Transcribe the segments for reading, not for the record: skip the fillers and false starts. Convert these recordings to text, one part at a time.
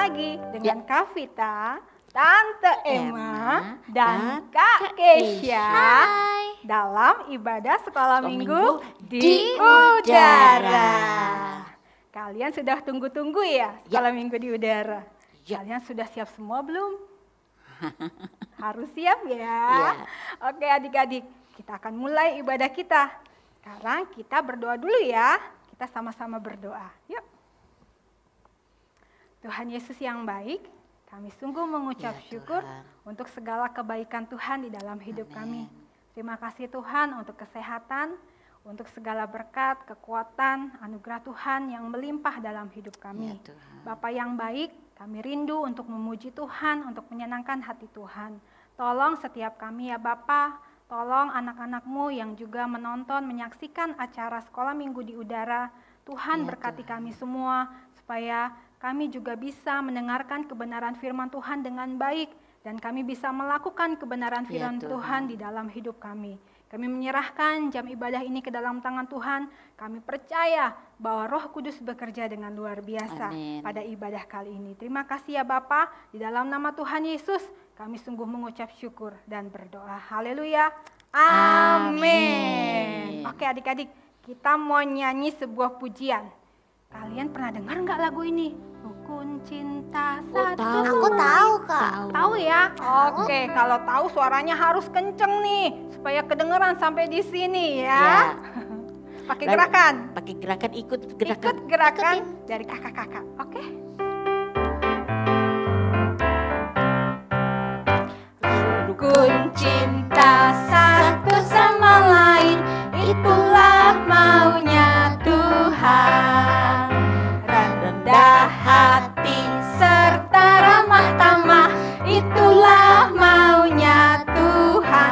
lagi dengan Kak Vita, Tante Emma, dan Kak Kesha dalam ibadah sekolah minggu di udara. Kalian sudah tunggu-tunggu ya sekolah minggu di udara? Kalian sudah siap semua belum? Harus siap ya. Oke adik-adik, kita akan mulai ibadah kita. Sekarang kita berdoa dulu ya. Kita sama-sama berdoa. Yuk. Tuhan Yesus yang baik, kami sungguh mengucap syukur untuk segala kebaikan Tuhan di dalam hidup kami. Terima kasih Tuhan untuk kesehatan, untuk segala berkat, kekuatan, anugerah Tuhan yang melimpah dalam hidup kami. Bapa yang baik, kami rindu untuk memuji Tuhan, untuk menyenangkan hati Tuhan. Tolong setiap kami ya Bapa, tolong anak-anak-Mu yang juga menonton, menyaksikan acara sekolah minggu di udara. Tuhan berkati kami semua, supaya kami juga bisa mendengarkan kebenaran firman Tuhan dengan baik, dan kami bisa melakukan kebenaran firman Tuhan di dalam hidup kami. Kami menyerahkan jam ibadah ini ke dalam tangan Tuhan. Kami percaya bahwa Roh Kudus bekerja dengan luar biasa pada ibadah kali ini. Terima kasih ya Bapa, di dalam nama Tuhan Yesus kami sungguh mengucap syukur dan berdoa. Haleluya. Amin. Oke adik-adik, kita mau nyanyi sebuah pujian. Kalian pernah dengar nggak lagu ini? Rukun cinta satu. Aku tahu Kak. Tahu ya? Oke, kalau tahu suaranya harus kenceng nih, supaya kedengeran sampai di sini ya. Pakai gerakan. Pakai gerakan, ikut gerakan. Ikut gerakan dari kakak-kakak. Oke? Rukun cinta satu sama lain, itulah maunya Tuhan. Rendah hati serta ramah tamah, itulah maunya Tuhan.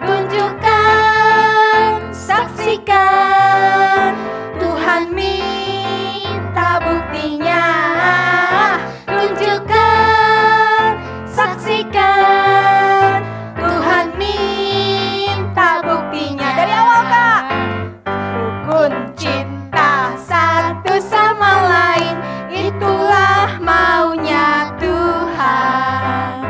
Tunjukkan, saksikan, Tuhan minta buktinya. Tunjukkan, saksikan, Tuhan minta buktinya. Dari awal Kak. Rukun cinta satu sama lain, itulah maunya Tuhan.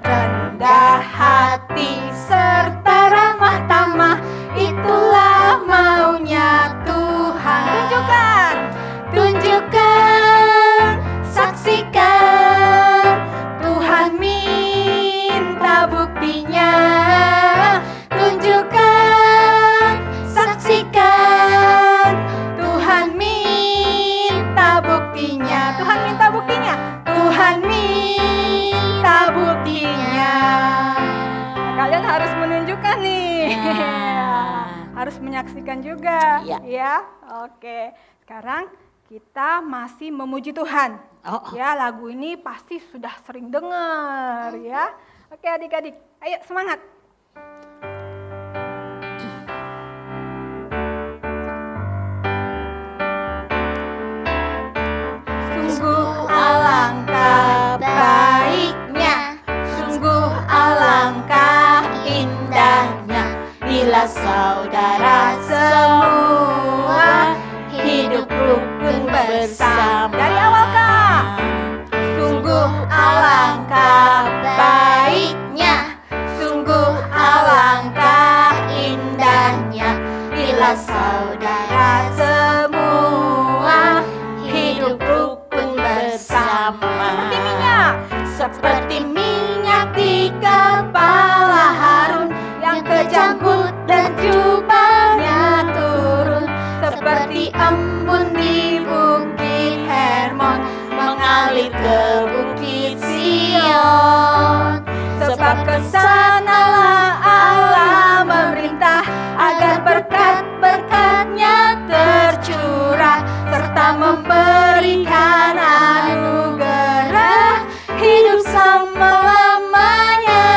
Rendah hati serta ramah tamah, itulah maunya Tuhan. Tunjukkan, saksikan, Tuhan minta buktinya. Tunjukkan, saksikan, Tuhan minta buktinya. Tuhan minta buktinya. Tuhan minta buktinya. Kalian harus menunjukkan nih. Harus menyaksikan juga. Ya. Oke. Sekarang kita masih memuji Tuhan. Ya, lagu ini pasti sudah sering dengar ya. Oke adik-adik, ayo semangat. Sungguh alangkah baiknya, sungguh alangkah indahnya, bila saudara semua hidup rukun bersama. Dari awal Kak. Sungguh alangkah baiknya, sungguh alangkah indahnya, bila saudara semua hidup rukun bersama. Seperti minyak di kepala Harun, yang kejanggut dan jubahnya turun. Seperti embun di bukit Hermon, mengalir ke bukit Sion. Sebab kesanalah Allah memerintah, agar berkat-berkatnya tercurah, serta memberikan anugerah hidup selama-lamanya.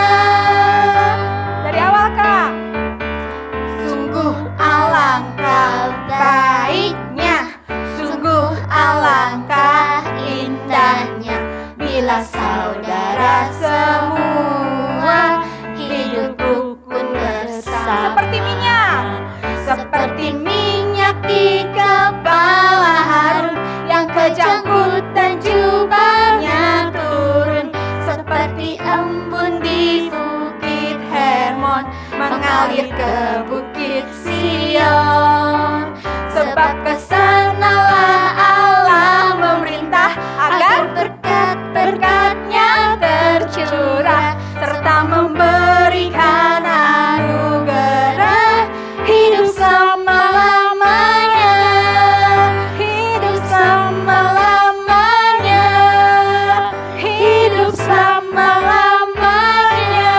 Dari awal Kak. Sungguh alangkah baiknya, sungguh alangkah indahnya, bila saudara semua hidup rukun bersama. Seperti minyak di kepala Harun, yang kejanggut dan jubah embun di Bukit Hermon mengalir ke Bukit Sion. Sebab kesanalah Allah memerintah agar berkat-berkatnya tercurah serta memberikan anugerah hidup selama-lamanya, hidup selama-lamanya, hidup selama-lamanya.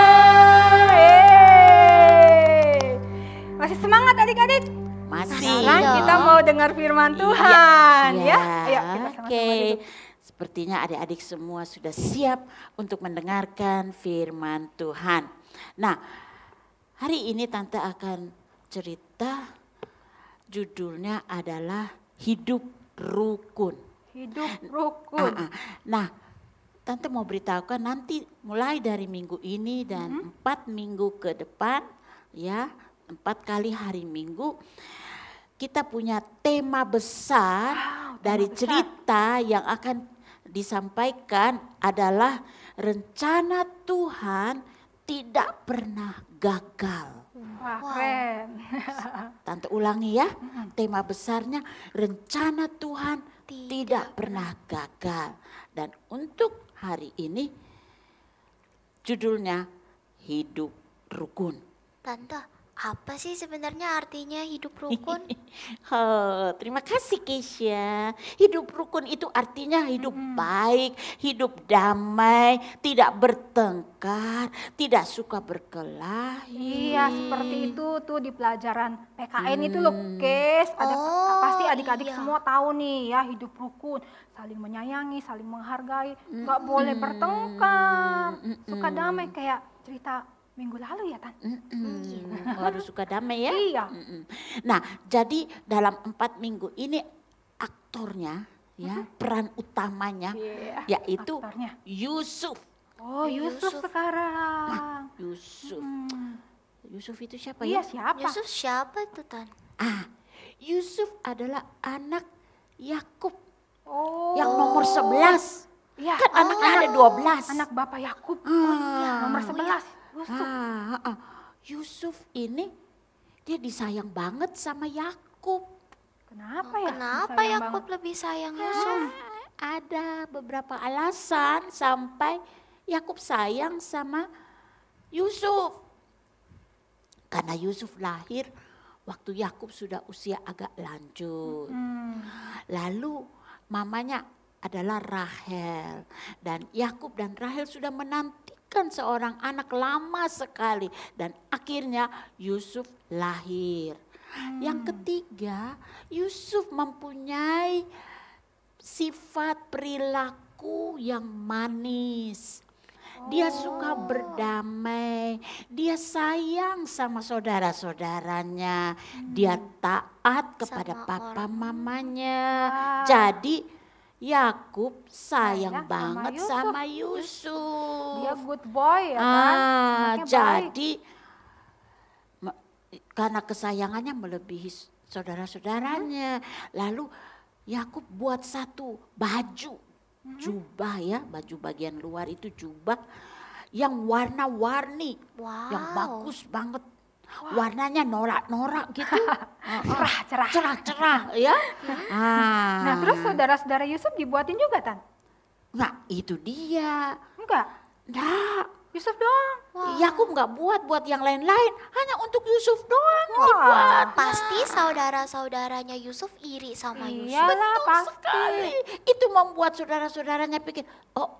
Masih semangat adik-adik? Masih. Sekarang kita mau dengar firman Tuhan, ya? Ayo kita sama-sama Oke. duduk. Sepertinya adik-adik semua sudah siap untuk mendengarkan firman Tuhan. Nah, hari ini Tante akan cerita, judulnya adalah Hidup Rukun. Hidup rukun. Nah, Tante mau beritahukan nanti mulai dari minggu ini dan 4 minggu ke depan, ya, 4 kali hari Minggu, kita punya tema besar dari cerita yang akan disampaikan adalah rencana Tuhan tidak pernah gagal. Wah, keren. Tante ulangi ya, tema besarnya rencana Tuhan tidak pernah gagal. Dan untuk hari ini judulnya Hidup Rukun. Tante, apa sih sebenarnya artinya hidup rukun? Terima kasih Keisha. Hidup rukun itu artinya hidup baik, hidup damai, tidak bertengkar, tidak suka berkelahi. Iya, seperti itu tuh di pelajaran PKN itu loh, Kes. Ada pasti adik-adik semua tahu nih ya, hidup rukun, saling menyayangi, saling menghargai, nggak boleh bertengkar, suka damai kayak cerita minggu lalu ya, Tan? Harus suka damai ya. Iya. Nah, jadi dalam 4 minggu ini aktornya ya, peran utamanya yaitu aktornya. Yusuf. Oh, Yusuf sekarang. Yusuf. Yusuf itu siapa Iya, ya? siapa? Yusuf siapa itu, Tan? Yusuf adalah anak Yakub Oh. yang nomor 11. Iya. Kan anaknya ada 12. Anak Bapak Yakub. Nomor 11. Yusuf. Yusuf ini dia disayang banget sama Yakub. Kenapa ya? Kenapa disayang Yakub banget? lebih sayang Yusuf? Ada beberapa alasan sampai Yakub sayang sama Yusuf. Karena Yusuf lahir waktu Yakub sudah usia agak lanjut. Lalu mamanya adalah Rahel. Dan Yakub dan Rahel sudah menantikan seorang anak lama sekali. Dan akhirnya Yusuf lahir. Yang ketiga, Yusuf mempunyai sifat perilaku yang manis. Dia suka berdamai, dia sayang sama saudara-saudaranya, dia taat kepada Sama papa orang. mamanya. Wah. Jadi Yakub sayang Sayang sama banget Yusuf. sama Yusuf. Dia good boy ya kan? Anaknya baik. Jadi karena kesayangannya melebihi saudara-saudaranya. Lalu Yakub buat satu baju, jubah ya, baju bagian luar itu jubah yang warna-warni, Wow. yang bagus banget. Warnanya norak-norak gitu. Cerah-cerah. Cerah-cerah ya. Nah, terus saudara-saudara Yusuf dibuatin juga, Tan? Nah, itu dia. Enggak. Nah, Yusuf doang. Yakub nggak buat yang lain-lain, hanya untuk Yusuf doang Wah. dibuat. Pasti saudara-saudaranya Yusuf iri sama Yusuf. Iyalah Betul pasti. sekali. Itu membuat saudara-saudaranya pikir, kok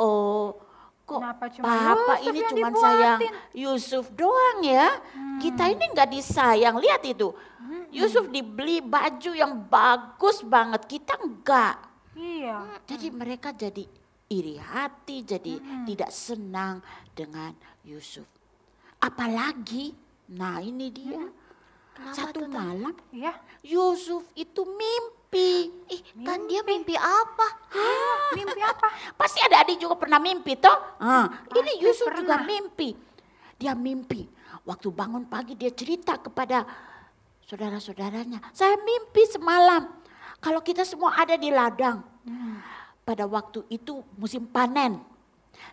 Kenapa cuma papa Yusuf ini yang cuma dibuatin? sayang Yusuf doang ya. Kita ini nggak disayang, lihat itu. Yusuf dibeli baju yang bagus banget, kita enggak. Iya. Jadi mereka jadi iri hati, jadi tidak senang dengan Yusuf. Apalagi, nah ini dia. Kenapa Satu tuh, Tan? malam Iya. Yusuf itu mimpi. Ih, Tan, dia mimpi apa? Mimpi apa? Pasti ada adik juga pernah mimpi toh. Ini Pasti Yusuf juga pernah. mimpi. Dia mimpi. Waktu bangun pagi dia cerita kepada saudara-saudaranya. Saya mimpi semalam. Kalau kita semua ada di ladang. Pada waktu itu musim panen.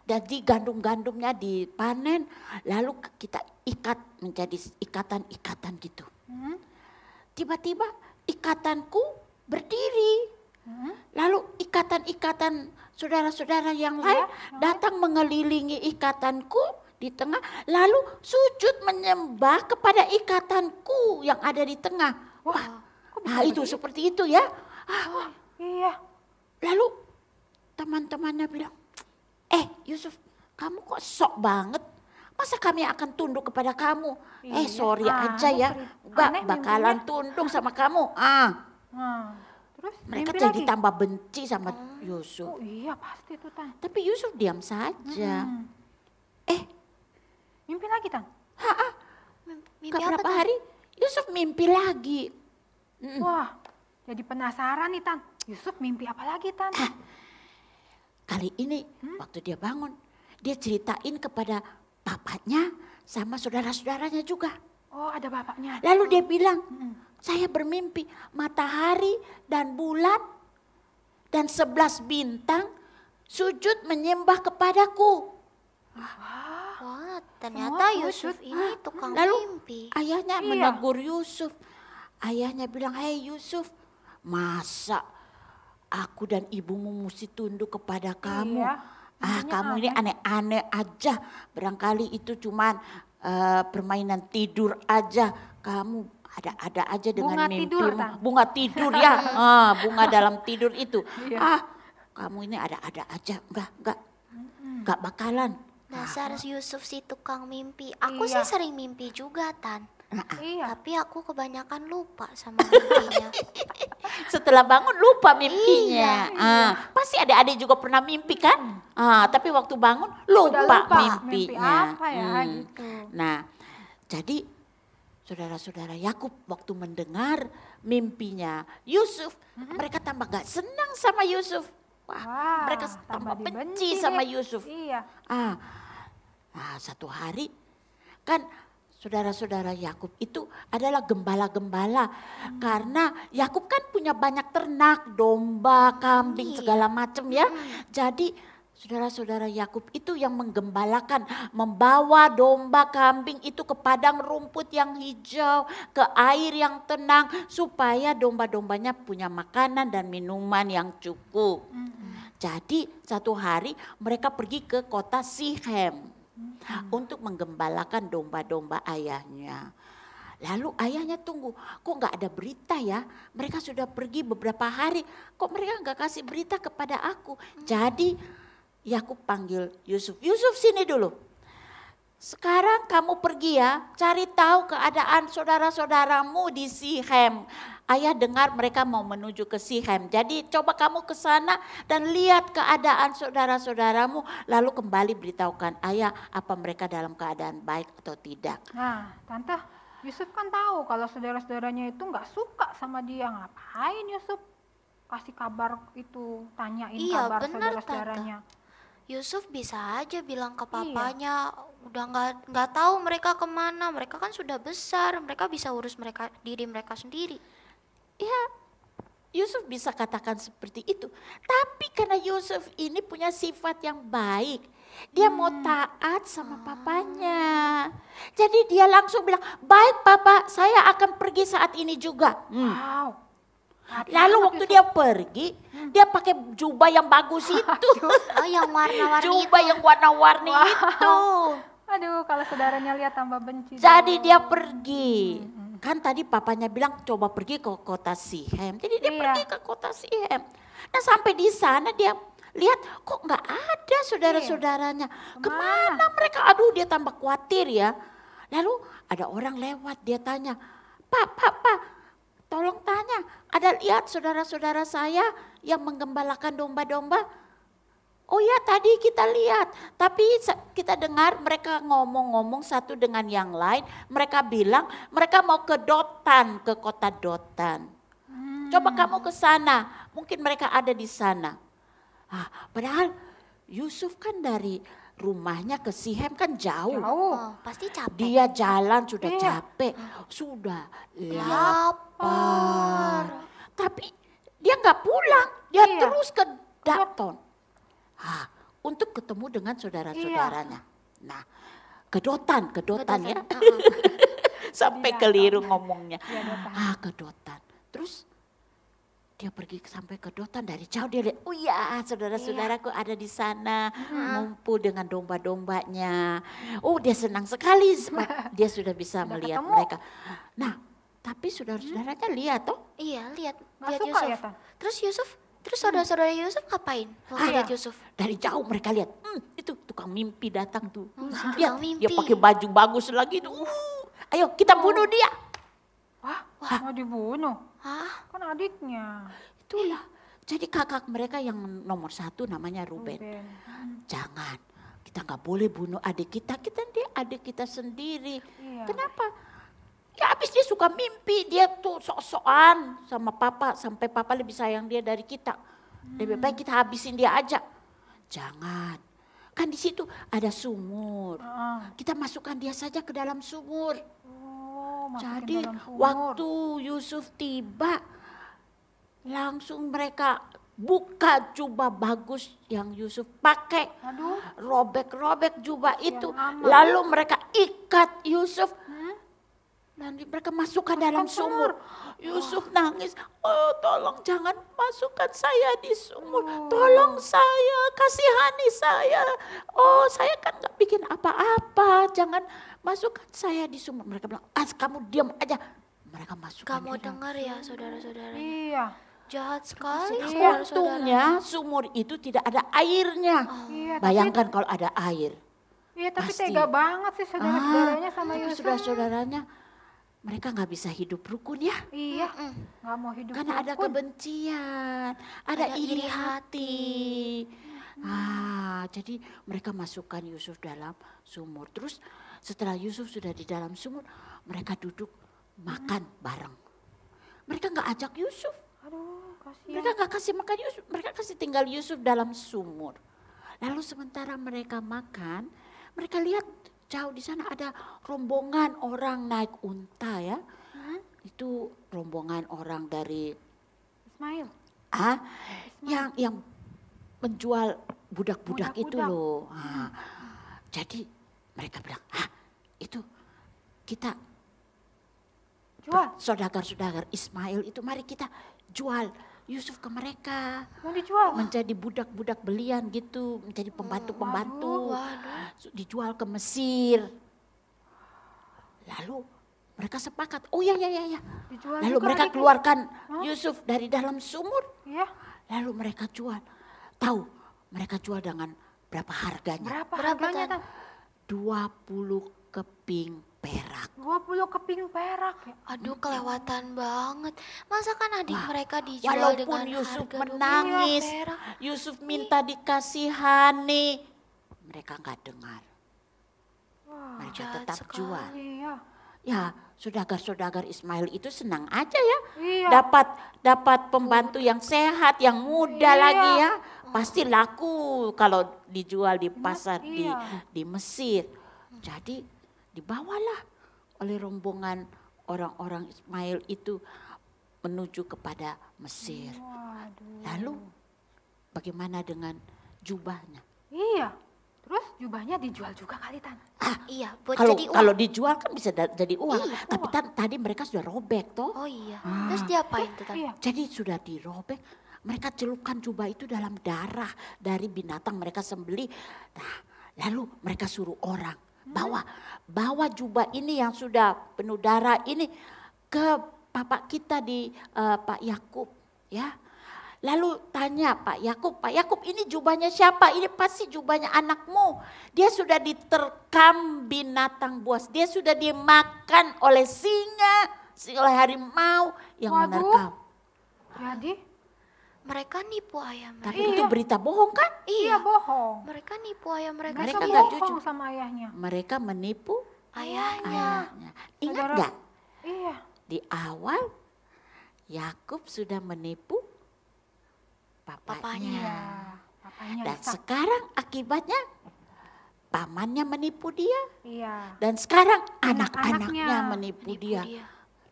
Jadi gandum-gandumnya dipanen, lalu kita ikat menjadi ikatan-ikatan gitu. Tiba-tiba ikatanku berdiri. Lalu ikatan-ikatan saudara-saudara yang lain datang mengelilingi ikatanku di tengah, lalu sujud menyembah kepada ikatanku yang ada di tengah. Wah, nah itu seperti itu ya. Iya. Lalu teman-temannya bilang, Yusuf, kamu kok sok banget? Masa kami akan tunduk kepada kamu? Iya. Sorry aja ya, enggak bakalan tunduk sama kamu. Terus Mereka mimpi jadi lagi? tambah benci sama Yusuf. Oh iya pasti tuh Tan. Tapi Yusuf diam saja. Mimpi lagi Tan? Mimpi Gak apa berapa Tan? hari Yusuf mimpi lagi. Wah jadi penasaran nih Tan. Yusuf mimpi apa lagi Tan? Kali ini waktu dia bangun, dia ceritain kepada bapaknya sama saudara-saudaranya juga. Oh ada bapaknya. Lalu dia bilang, saya bermimpi matahari dan bulan dan 11 bintang sujud menyembah kepadaku. Wah, ternyata Semua Yusuf sujud. ini tukang Lalu mimpi. ayahnya Iya. menegur Yusuf. Ayahnya bilang, hei Yusuf, masa aku dan ibumu mesti tunduk kepada kamu? Iya, intinya Kamu ini aneh-aneh aja. Barangkali itu cuman permainan tidur aja. Kamu ada-ada aja dengan Bunga mimpimu. tidur, Tan. Bunga tidur ya, bunga dalam tidur itu. Iya. Kamu ini ada-ada aja. Enggak bakalan. Dasar Yusuf si tukang mimpi. Aku Iya. sih sering mimpi juga, Tan. Iya. Tapi aku kebanyakan lupa sama mimpinya. Setelah bangun lupa mimpinya. Iya. Pasti adik-adik juga pernah mimpi kan? Tapi waktu bangun lupa, Udah lupa mimpinya. mimpi apa ya gitu. Nah, jadi saudara-saudara Yakub waktu mendengar mimpinya Yusuf, mereka tambah gak senang sama Yusuf. Wah, Mereka tambah benci sama Yusuf. Iya. Nah, satu hari kan saudara-saudara Yakub itu adalah gembala-gembala. Karena Yakub kan punya banyak ternak, domba, kambing, segala macam ya. Jadi saudara-saudara Yakub itu yang menggembalakan, membawa domba, kambing itu ke padang rumput yang hijau, ke air yang tenang supaya domba-dombanya punya makanan dan minuman yang cukup. Jadi satu hari mereka pergi ke kota Sihem untuk menggembalakan domba-domba ayahnya. Lalu ayahnya tunggu, kok nggak ada berita ya? Mereka sudah pergi beberapa hari, kok mereka nggak kasih berita kepada aku? Jadi Yakub panggil Yusuf, Yusuf sini dulu. Sekarang kamu pergi ya, cari tahu keadaan saudara-saudaramu di Sihem. Ayah dengar mereka mau menuju ke Sihem. Jadi coba kamu ke sana dan lihat keadaan saudara-saudaramu. Lalu kembali beritahukan ayah apa mereka dalam keadaan baik atau tidak. Nah, Tante, Yusuf kan tahu kalau saudara-saudaranya itu nggak suka sama dia. Ngapain Yusuf kasih kabar itu, tanyain Iya, kabar benar, saudara-saudaranya. Yusuf bisa aja bilang ke papanya, udah nggak tahu mereka kemana. Mereka kan sudah besar, mereka bisa urus diri mereka sendiri. Ya, Yusuf bisa katakan seperti itu. Tapi karena Yusuf ini punya sifat yang baik. Dia mau taat sama papanya. Jadi dia langsung bilang, baik papa, saya akan pergi saat ini juga. Wow. Hati Lalu banget waktu Yusuf. dia pergi, dia pakai jubah yang bagus itu. Oh, yang warna-warni itu. Jubah yang warna-warni itu. Aduh, kalau saudaranya lihat tambah benci. Jadi dong. dia pergi. Kan tadi papanya bilang coba pergi ke kota Sihem. Jadi dia Iya. pergi ke kota Sihem. Nah sampai di sana dia lihat kok nggak ada saudara-saudaranya. Kemana mereka? Aduh dia tambah khawatir ya. Lalu ada orang lewat dia tanya, Pak, tolong tanya, ada lihat saudara-saudara saya yang menggembalakan domba-domba? Oh ya tadi kita lihat, tapi kita dengar mereka ngomong-ngomong satu dengan yang lain. Mereka bilang mereka mau ke Dotan, ke kota Dotan. Coba kamu ke sana, mungkin mereka ada di sana. Padahal Yusuf kan dari rumahnya ke Sihem kan jauh. Oh, pasti capek. Dia jalan sudah Iya. capek, sudah Lapar. Tapi dia nggak pulang, dia Iya. terus ke Daton. untuk ketemu dengan saudara-saudaranya. Nah, kedotan ya. Sampai Iya, keliru ngomongnya. Iya, Ke Dotan. Terus dia pergi sampai ke Dotan, dari jauh dia lihat, oh ya saudara-saudaraku ada di sana, ngumpul dengan domba-dombanya. Oh dia senang sekali sebab dia sudah bisa melihat ketemu. mereka. Nah tapi saudara-saudaranya lihat toh. Iya, lihat Nggak suka Yusuf. ya, Tan? Terus saudara-saudara Yusuf ngapain waktu lihat Yusuf? Dari jauh mereka lihat, itu tukang mimpi datang tuh. tukang Lihat, dia mimpi. pakai baju bagus lagi tuh. Ayo kita bunuh dia. Wah, mau dibunuh. Hah? Kan adiknya. Itulah. Jadi kakak mereka yang nomor 1 namanya Ruben. Ruben. Jangan, kita nggak boleh bunuh adik kita dia adik kita sendiri. Iya. Kenapa? Ya habis dia suka mimpi, dia tuh sok-sokan sama papa, sampai papa lebih sayang dia dari kita. Lebih baik kita habisin dia aja. Jangan, kan di situ ada sumur. Kita masukkan dia saja ke dalam sumur. Masukin Jadi dalam sumur. waktu Yusuf tiba, langsung mereka buka jubah bagus yang Yusuf pakai. Aduh. Robek-robek jubah itu. aman. Lalu mereka ikat Yusuf. Nanti mereka masukkan dalam sumur. Yusuf nangis, oh tolong jangan masukkan saya di sumur. Tolong saya, kasihani saya. Oh saya kan gak bikin apa-apa, jangan masukkan saya di sumur. Mereka bilang, kamu diam aja. Mereka masukkan. Kamu dengar ya saudara-saudara? Iya. Jahat sekali Untungnya saudara-saudara. sumur itu tidak ada airnya. Iya, Bayangkan kalau ada air. Iya, tapi Pasti. tega banget sih saudara-saudaranya sama Tapi Yusuf. saudara-saudaranya mereka nggak bisa hidup rukun ya. Iya, nggak mau hidup Karena ada rukun. kebencian, ada Ada iri iri hati. Jadi mereka masukkan Yusuf dalam sumur. Terus setelah Yusuf sudah di dalam sumur, mereka duduk makan bareng. Mereka nggak ajak Yusuf. Aduh, kasihan. Mereka nggak kasih makan Yusuf, mereka kasih tinggal Yusuf dalam sumur. Lalu sementara mereka makan, mereka lihat jauh di sana ada rombongan orang naik unta ya. Itu rombongan orang dari Ismail. yang menjual budak-budak itu Budak-budak. loh. Jadi mereka bilang, itu kita Jual. saudagar-saudagar Ismail itu mari kita jual Yusuf ke mereka. Mau dijual. Menjadi budak-budak belian gitu, menjadi pembantu-pembantu. Dijual ke Mesir. Lalu mereka sepakat, oh ya. Dijual Lalu juga mereka adiknya. keluarkan Yusuf dari dalam sumur. Iya. Lalu mereka jual. Tahu mereka jual dengan berapa harganya? Berapa Berapa, harganya, Tan? Tan? 20 keping perak. 20 keping perak ya. Aduh kelewatan banget. Masa kan adik mereka dijual Walaupun dengan Yusuf harga menangis, 20 perak. Yusuf minta dikasihani, mereka nggak dengar. Mereka jahat tetap sekali. jual. Iya. Ya, saudagar-saudagar Ismail itu senang aja ya. Iya. Dapat pembantu yang sehat, yang muda Iya. lagi ya. Pasti laku kalau dijual di pasar iya. di Mesir. Jadi dibawalah oleh rombongan orang-orang Ismail itu menuju kepada Mesir. Waduh. Lalu bagaimana dengan jubahnya? Iya. Terus jubahnya dijual juga kali, Tan. Iya, buat Kalau jadi uang. kalau dijual kan bisa jadi uang. Iya, Tapi tadi mereka sudah robek toh. Oh iya. Terus diapain tuh Tan? Iya. Jadi sudah dirobek, mereka celupkan jubah itu dalam darah dari binatang mereka sembelih. Nah, lalu mereka suruh orang bawa jubah ini yang sudah penuh darah ini ke papa kita di Pak Yakub, ya. Lalu tanya Pak Yakub ini jubahnya siapa? Ini pasti jubahnya anakmu. Dia sudah diterkam binatang buas, dia sudah dimakan oleh singa, oleh harimau yang Waduh. menerkam. Jadi? Mereka nipu ayah mereka. Tapi itu berita bohong kan? Iya, bohong. Mereka nipu ayah mereka. Mereka Mereka nggak bohong jujur. sama ayahnya. Mereka menipu Ayahnya. ayahnya. Ingat Saudara- gak? Iya. Di awal Yakub sudah menipu papanya. Iya. Papanya Dan Ishak. sekarang akibatnya pamannya menipu dia. Iya. Dan sekarang Anak-anaknya anak-anaknya menipu Nipu dia. dia.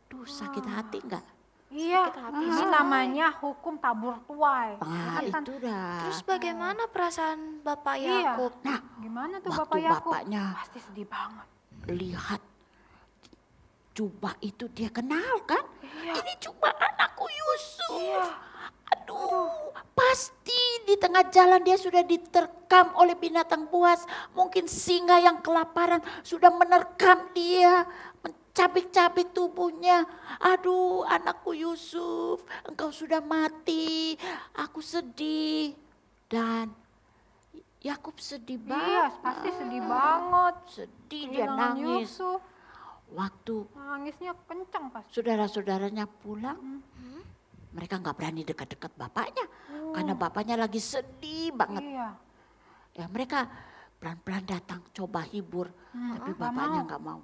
Duh sakit hati enggak? Iya, ini namanya hukum tabur tuai. Ah, Kan? itu dah. Terus bagaimana perasaan Bapak Iya. Yakub? Nah, Gimana tuh waktu Bapak Yakub? bapaknya Pasti sedih banget. lihat jubah itu dia kenal kan? Iya. Ini jubah anakku Yusuf. Iya. Aduh, pasti di tengah jalan dia sudah diterkam oleh binatang buas. Mungkin singa yang kelaparan sudah menerkam dia, mencabik-cabik tubuhnya. Aduh, anakku Yusuf, engkau sudah mati. Aku sedih. Dan Yakub sedih Iya, banget. pasti sedih banget. Sedih dia Kehilangan nangis. Yusuf. Waktu Nangisnya kencang pasti. saudara-saudaranya pulang, mereka nggak berani dekat-dekat bapaknya. Karena bapaknya lagi sedih banget. Iya. Ya mereka pelan-pelan datang coba hibur. Tapi nggak bapaknya mau. nggak mau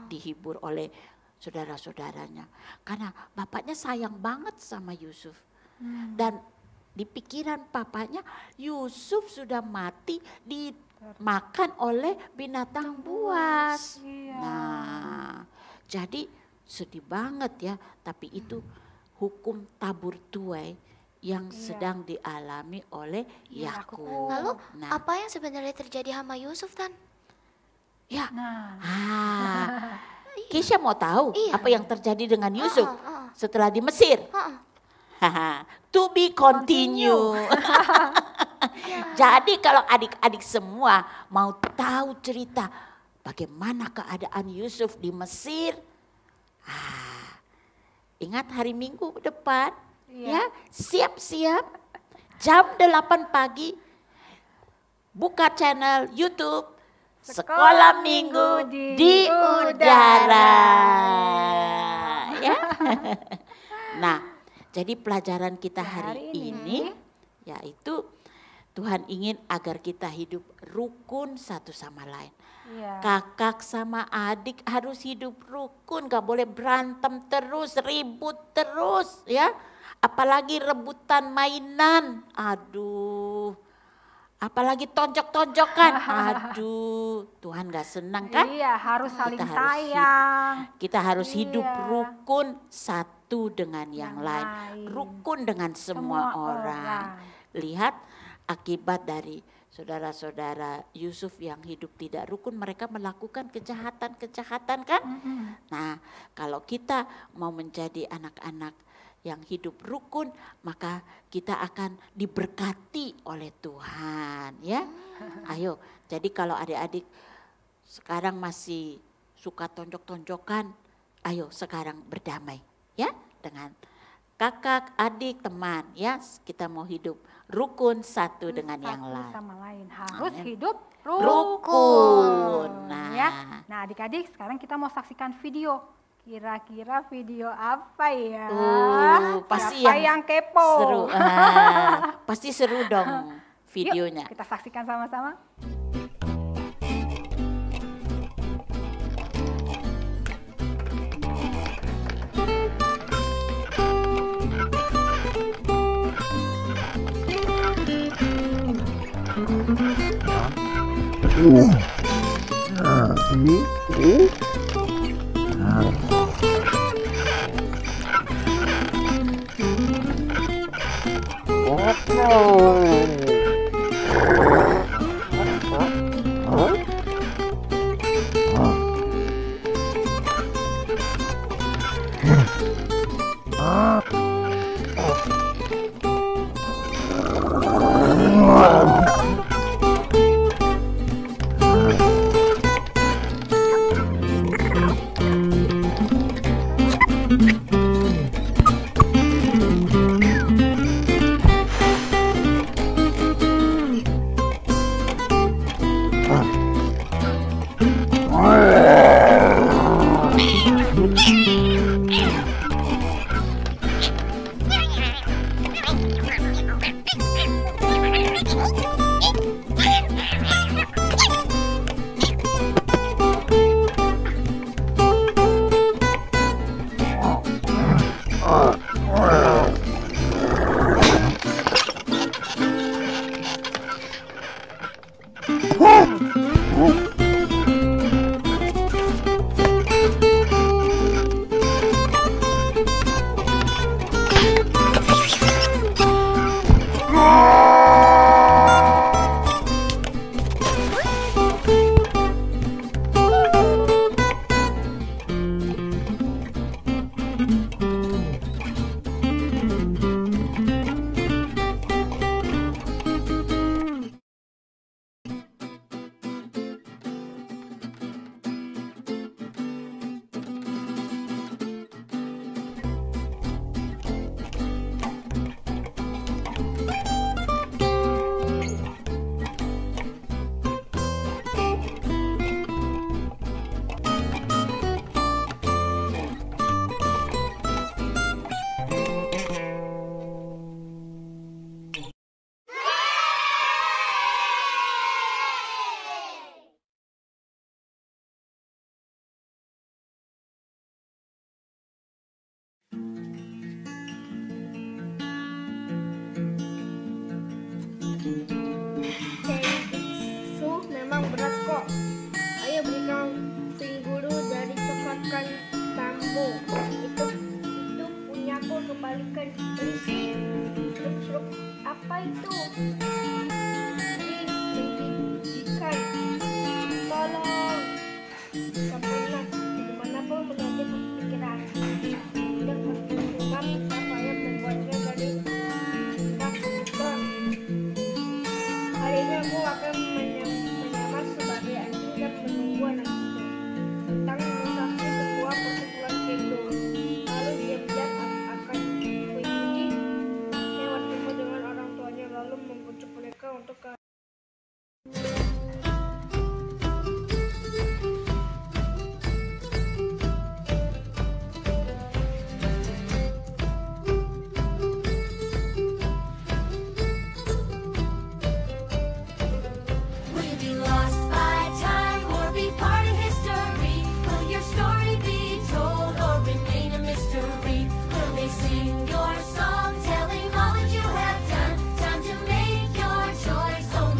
dihibur oleh saudara-saudaranya. Karena bapaknya sayang banget sama Yusuf. Dan di pikiran papanya Yusuf sudah mati dimakan oleh binatang buas. Iya. Nah, jadi sedih banget ya. Tapi itu hukum tabur tuai yang sedang dialami oleh Yakub. Lalu Nah, apa yang sebenarnya terjadi sama Yusuf, Tan? ya, Nah, Kisha mau tahu Iya. apa yang terjadi dengan Yusuf Heeh. setelah di Mesir? Heeh. Haha, to be continue. Jadi kalau adik-adik semua mau tahu cerita bagaimana keadaan Yusuf di Mesir, ingat hari Minggu depan, ya siap-siap jam 8 pagi buka channel YouTube Sekolah Minggu di Udara. Ya. Nah, jadi pelajaran kita hari ini yaitu Tuhan ingin agar kita hidup rukun satu sama lain. iya. Kakak sama adik harus hidup rukun, gak boleh berantem terus, ribut terus ya. Apalagi rebutan mainan, aduh. Apalagi tonjok-tonjokan, aduh. Tuhan gak senang kan? Iya, harus saling Kita harus sayang. Kita harus hidup Iya. rukun satu dengan yang Yang lain. lain. Rukun dengan semua orang. Lihat akibat dari saudara-saudara Yusuf yang hidup tidak rukun, mereka melakukan kejahatan-kejahatan kan? Nah, kalau kita mau menjadi anak-anak yang hidup rukun, maka kita akan diberkati oleh Tuhan, ya. Ayo, jadi kalau adik-adik sekarang masih suka tonjok-tonjokan, ayo sekarang berdamai, ya, dengan kakak, adik, teman, ya. Kita mau hidup rukun satu dengan yang Satu lain. sama lain harus Amin. hidup Rukun. Nah. Ya. Nah, adik-adik sekarang kita mau saksikan video. Kira-kira video apa ya? Pasti Siapa yang kepo? seru. Pasti seru dong videonya. Yuk, kita saksikan sama-sama. Koko. Ayo berikan pinggulu dari coklatkan bambu. Itu punyaku, kembalikan. Berisi. Seruk-seruk. Apa itu? Menjijikan. Tolong. Sampailah dimanapun menjadi pikiran. Dan pertunjukan apa yang membuatnya dari takutkan. Hari ini aku akan menyamar sebagai anjing dan menunggu anak itu. Tentang mensaksi ketua perkumpulan kendo. Lalu diam-diam akan mengikuti lewat temu dengan orang tuanya, lalu membujuk mereka untuk ke Will you be lost by time or be part of history? Will your story be told or remain a mystery? Will they sing your song telling all that you have done? Time to make your choice. Oh,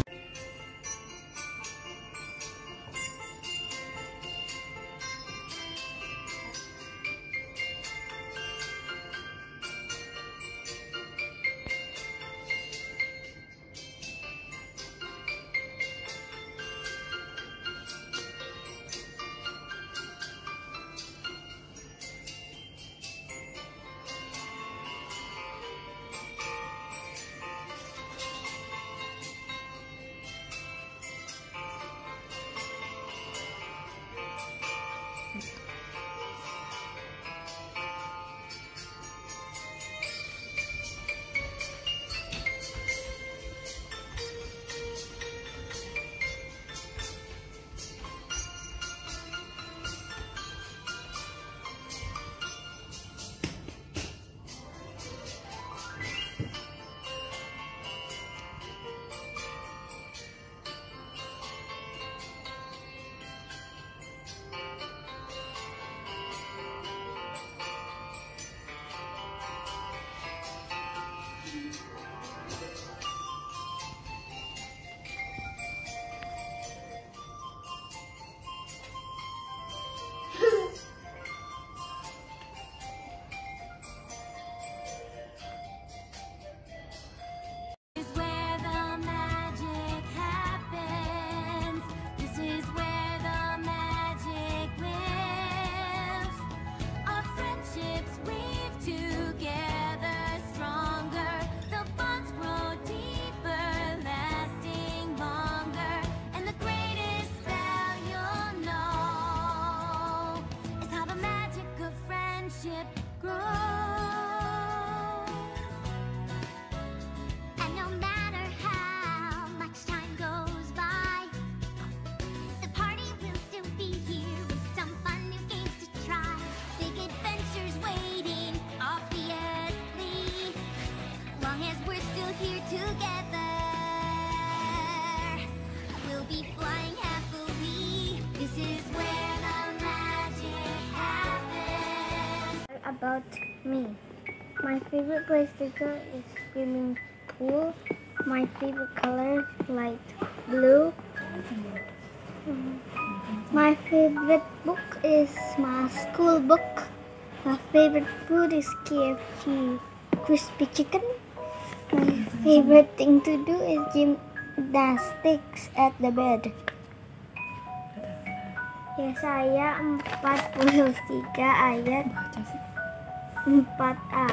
is where the magic happens. This is where the magic lives. Our friendships weave together stronger. The bonds grow deeper, lasting longer. And the greatest spell you'll know is how the magic of friendship grows. And no matter how much time goes by, the party will still be here with some fun new games to try. Big adventures waiting, obviously, long as we're still here together. We'll be flying happily. This is where the magic happens. About me. My favorite place to go is swimming pool. My favorite color light blue. My favorite book is my school book. My favorite food is KFC crispy chicken. My favorite thing to do is gymnastics at the bed. Yesaya 43 ayat 4a.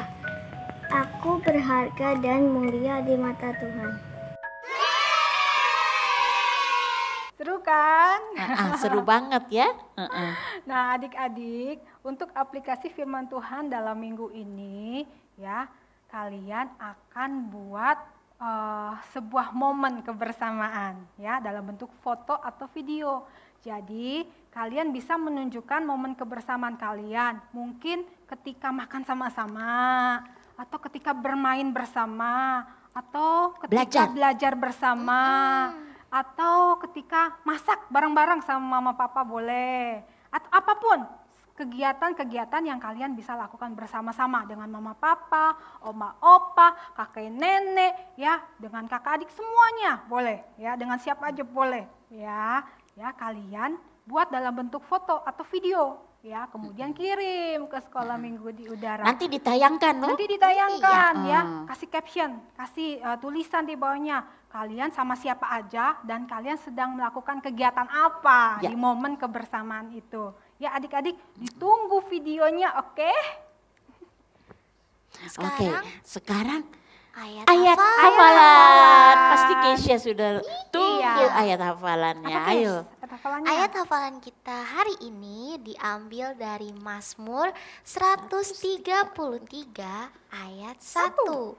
Aku berharga dan mulia di mata Tuhan. Seru kan? Seru banget ya. Nah, adik-adik, untuk aplikasi firman Tuhan dalam minggu ini ya, kalian akan buat sebuah momen kebersamaan ya dalam bentuk foto atau video. Jadi, kalian bisa menunjukkan momen kebersamaan kalian. Mungkin ketika makan sama-sama, atau ketika bermain bersama, atau ketika belajar bersama, atau ketika masak bareng-bareng sama mama papa boleh. Atau apapun kegiatan-kegiatan yang kalian bisa lakukan bersama-sama dengan mama papa, oma opa, kakek nenek, ya, dengan kakak adik semuanya boleh, ya, dengan siapa aja boleh, ya. ya kalian buat dalam bentuk foto atau video, ya kemudian kirim ke sekolah minggu di udara. Nanti ditayangkan loh. Nanti ditayangkan Iya. ya, kasih caption, kasih tulisan di bawahnya. Kalian sama siapa aja dan kalian sedang melakukan kegiatan apa Ya. di momen kebersamaan itu. Ya adik-adik ditunggu videonya, oke? Oke, sekarang Ayat ayat hafal. hafalan. Pasti Keisha sudah tunggu Iya. ayat hafalannya. Apa, Kes? Ayo. Ayat hafalannya? Ayat hafalan kita hari ini diambil dari Mazmur 133 ayat 1.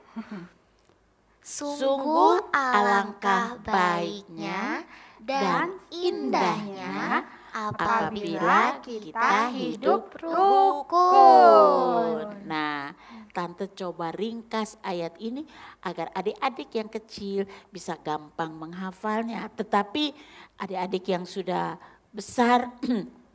Sungguh alangkah baiknya dan indahnya apabila kita hidup rukun. Nah, Tante coba ringkas ayat ini agar adik-adik yang kecil bisa gampang menghafalnya. Tetapi adik-adik yang sudah besar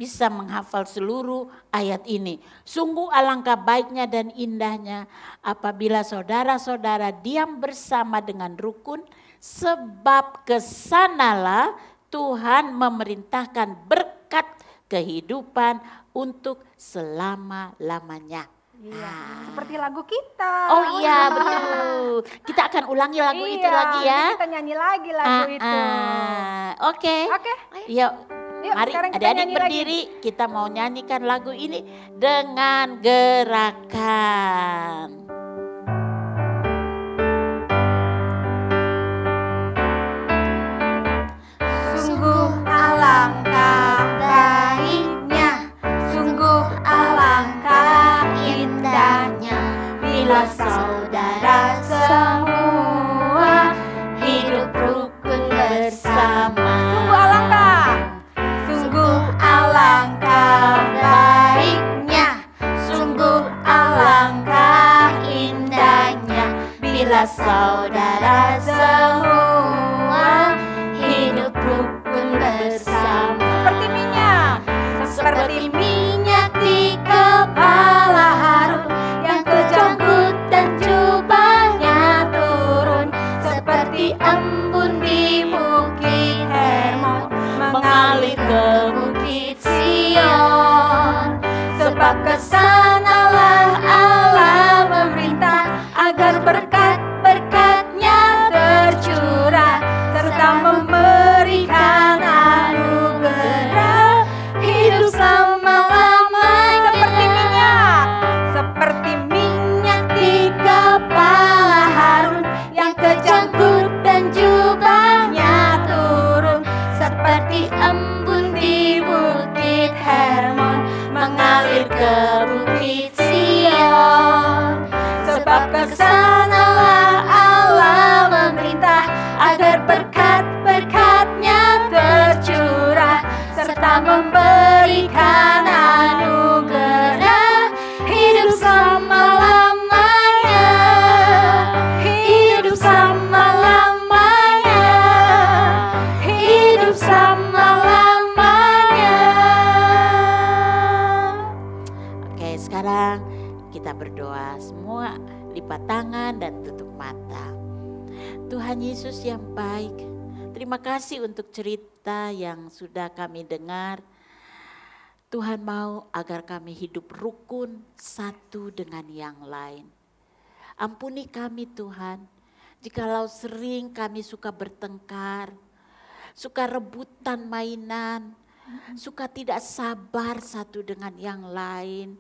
bisa menghafal seluruh ayat ini. Sungguh alangkah baiknya dan indahnya apabila saudara-saudara diam bersama dengan rukun, sebab kesanalah Tuhan memerintahkan berkat kehidupan untuk selama-lamanya. Iya, seperti lagu kita. Oh iya betul. Kita akan ulangi lagu itu lagi ya. Kita nyanyi lagi lagu itu. Oke. Oke. Yuk. Yuk, Mari sekarang kita adik-adik nyanyi lagi. berdiri. Kita mau nyanyikan lagu ini dengan gerakan. Sungguh alangkah baiknya, sungguh alangkah indahnya, bila saudara semua hidup rukun bersama. Sungguh alangkah baiknya, sungguh alangkah indahnya, bila saudara semua hidup rukun bersama. Seperti minyak di kepala Harun yang kejanggut dan jubahnya turun, seperti embun di bukit Hermon mengalir ke bukit Sion. Sebab kesanalah Allah memerintah agar berkat-berkatnya tercurah, serta memberikan anugerah hidup selama-lamanya. Seperti minyak di kepala Harun yang kejanggut dan jubahnya turun, seperti embun di bukit Hermon mengalir ke bukit Sion. Sebab kesanalah Allah memerintah agar berkat-berkatnya tercurah, serta memberikan anugerah hidup selama-lamanya. Hidup selama-lamanya. Hidup selama-lamanya. Oke, sekarang kita berdoa semua, lipat tangan dan tutup mata. Tuhan Yesus yang baik, terima kasih untuk cerita yang sudah kami dengar. Tuhan mau agar kami hidup rukun satu dengan yang lain. Ampuni kami Tuhan, jikalau sering kami suka bertengkar, suka rebutan mainan, suka tidak sabar satu dengan yang lain.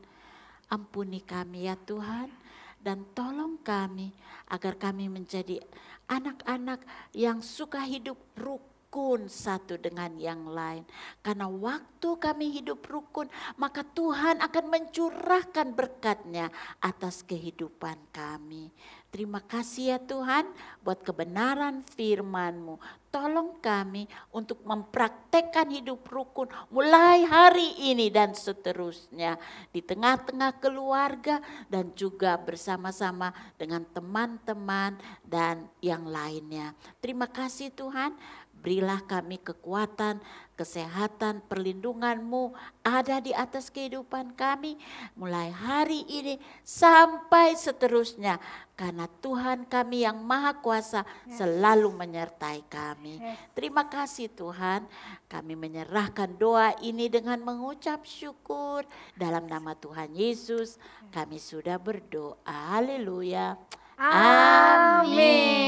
Ampuni kami ya Tuhan, dan tolong kami agar kami menjadi anak-anak yang suka hidup rukun satu dengan yang lain. Karena waktu kami hidup rukun, maka Tuhan akan mencurahkan berkat-Nya atas kehidupan kami. Terima kasih ya Tuhan buat kebenaran firman-Mu. Tolong kami untuk mempraktekkan hidup rukun mulai hari ini dan seterusnya. Di tengah-tengah keluarga dan juga bersama-sama dengan teman-teman dan yang lainnya. Terima kasih Tuhan. Berilah kami kekuatan, kesehatan, perlindungan-Mu ada di atas kehidupan kami mulai hari ini sampai seterusnya. Karena Tuhan kami yang Maha Kuasa selalu menyertai kami. Terima kasih Tuhan, kami menyerahkan doa ini dengan mengucap syukur. Dalam nama Tuhan Yesus kami sudah berdoa. Haleluya. Amin.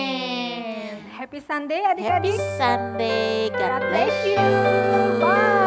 Happy Sunday Happy adik-adik. Sunday. God God bless bless you. you. Bye.